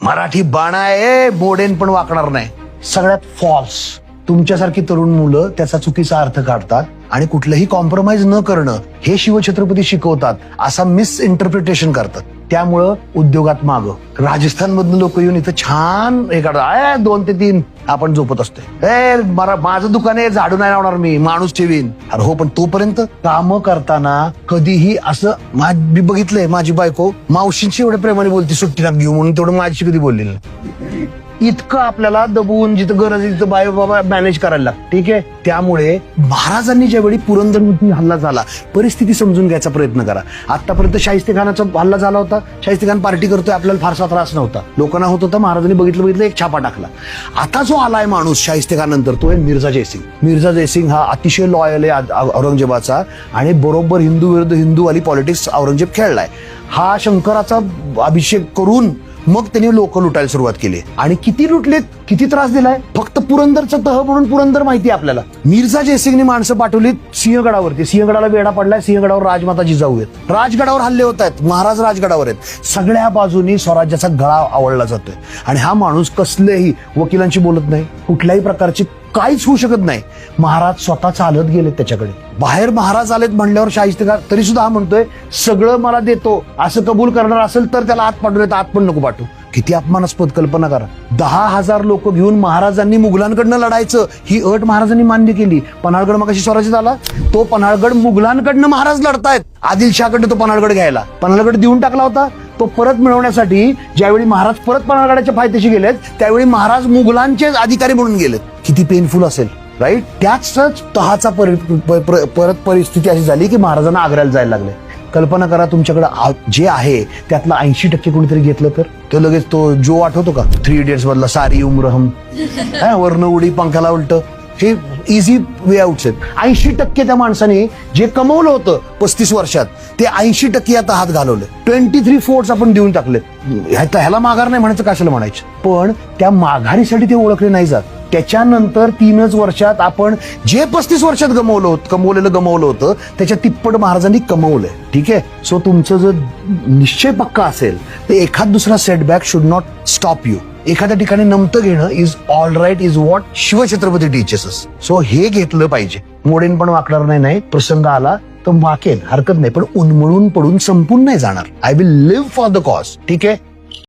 मराठी बाणा आहे, मोडेन पण वाकणार नाही. सगळ्यात फॉल्स. तुमच्यासारखी तरुण मुलं त्याचा चुकीचा अर्थ काढतात आणि कुठलंही कॉम्प्रोमाइज न करणं हे शिवछत्रपती शिकवतात असा मिस इंटरप्रिटेशन करतात. त्यामुळं उद्योगात मागं. राजस्थान मधून लोक येऊन इथं छान हे काढतात, 2 ते 3 आपण झोपत असतोय. माझं दुकान आहे, झाडू नाही लावणार मी, माणूस ठेवीन. अरे हो, पण तोपर्यंत काम करताना कधीही असं मी बघितलंय, माझी बायको मावशींची एवढ्या प्रेमाने बोलती सुट्टीला घेऊ म्हणून, तेवढं माझ्याशी कधी बोललेलं नाही. इतकं आपल्याला दबवून जिथं गरज आहे तिथं बाबा मॅनेज करायला लागतं. ठीक आहे. त्यामुळे महाराजांनी ज्यावेळी पुरंदरवरती हल्ला झाला, परिस्थिती समजून घ्यायचा प्रयत्न करा. आतापर्यंत शाहिस्तेखानाचा हल्ला झाला होता, शाहिस्तेखान पार्टी करतोय, आपल्याला फारसा त्रास नव्हता, लोकांना होत होता. महाराजांनी बघितलं एक छापा टाकला. आता जो आलाय माणूस शाहिस्तेखान नंतर, तो आहे मिर्झा जयसिंग. मिर्झा जयसिंग हा अतिशय लॉयल आहे औरंगजेबाचा आणि बरोबर हिंदू विरुद्ध हिंदूवाली पॉलिटिक्स औरंगजेब खेळलाय. हा शंकराचा अभिषेक करून मग त्यांनी लोक लुटायला सुरुवात केली. आणि किती लुटलेत, किती त्रास दिलाय. फक्त पुरंदरचं तह म्हणून पुरंदर माहिती आपल्याला. मिर्झा जयसिंगने माणसं पाठवलीत सिंहगडावरती. सिंहगडाला वेढा पडलाय, सिंहगडावर राजमाता जिजाऊ आहेत, राजगडावर हल्ले होत आहेत, महाराज राजगडावर आहेत. सगळ्या बाजूनी स्वराज्याचा गळा आवळला जातोय. आणि हा माणूस कसलेही वकिलांशी बोलत नाही, कुठल्याही प्रकारची काहीच होऊ शकत नाही. महाराज स्वतः चालत गेलेत त्याच्याकडे. बाहेर महाराज आलेत म्हणल्यावर शाहिस्तेखान तरी सुद्धा हा म्हणतोय सगळं मला देतो, असं कबूल करणार असेल तर त्याला आत पाठवून येतं, आत पण नको पाठवू. किती अपमानास्पद कल्पना करा. 10,000 लोक घेऊन महाराजांनी मुघलांकडनं लढायचं ही अट महाराजांनी मान्य केली. पन्हाळगड मगाशी स्वराज्यात आला, तो पन्हाळगड मुघलांकडनं महाराज लढतायत. आदिलशाहकडनं तो पन्हाळगड घ्यायला, पन्हाळगड देऊन टाकला होता. तो परत मिळवण्यासाठी ज्यावेळी महाराज परत पन्हाळगडाच्या पायथ्याशी गेलेत, त्यावेळी महाराज मुघलांचे अधिकारी म्हणून गेलेत. किती पेनफुल असेल, राईट. त्याच तहाचा परत परिस्थिती अशी झाली की महाराजांना आग्र्याला जायला लागले. कल्पना करा, तुमच्याकडे जे आहे त्यातलं 80% कोणीतरी घेतलं तर. तो लगेच तो जो आठवतो का 3 इडियट्स मधला सारी उम्र हम, वर्ण उडी पंखाला उलट, हे इझी वे आउट्स आहेत. 80% त्या माणसाने जे कमवलं होतं 35 वर्षात ते 80% आता हात घालवले. 23 फोर्ट्स आपण देऊन टाकले. ह्याला माघार नाही म्हणायचं, कशाला म्हणायचं. पण त्या माघारीसाठी ते ओळखले नाही जात. त्याच्यानंतर 3च वर्षात आपण जे 35 वर्षात गमवलं होतं त्याच्या तिप्पट महाराजांनी कमवलंय. ठीक आहे. सो तुमचं जर निश्चय पक्का असेल तर एखाद दुसरा setback should not stop you. एखाद्या ठिकाणी नमतं घेणं is all right, is what Shivchhatrapati teachers us. So हे घेतलं पाहिजे. मोडेन पण वाकणार नाही. प्रसंग आला तर वाकेल, हरकत नाही, पण उन्मळून पडून संपून नाही जाणार. I will live for the cause. ठीक आहे.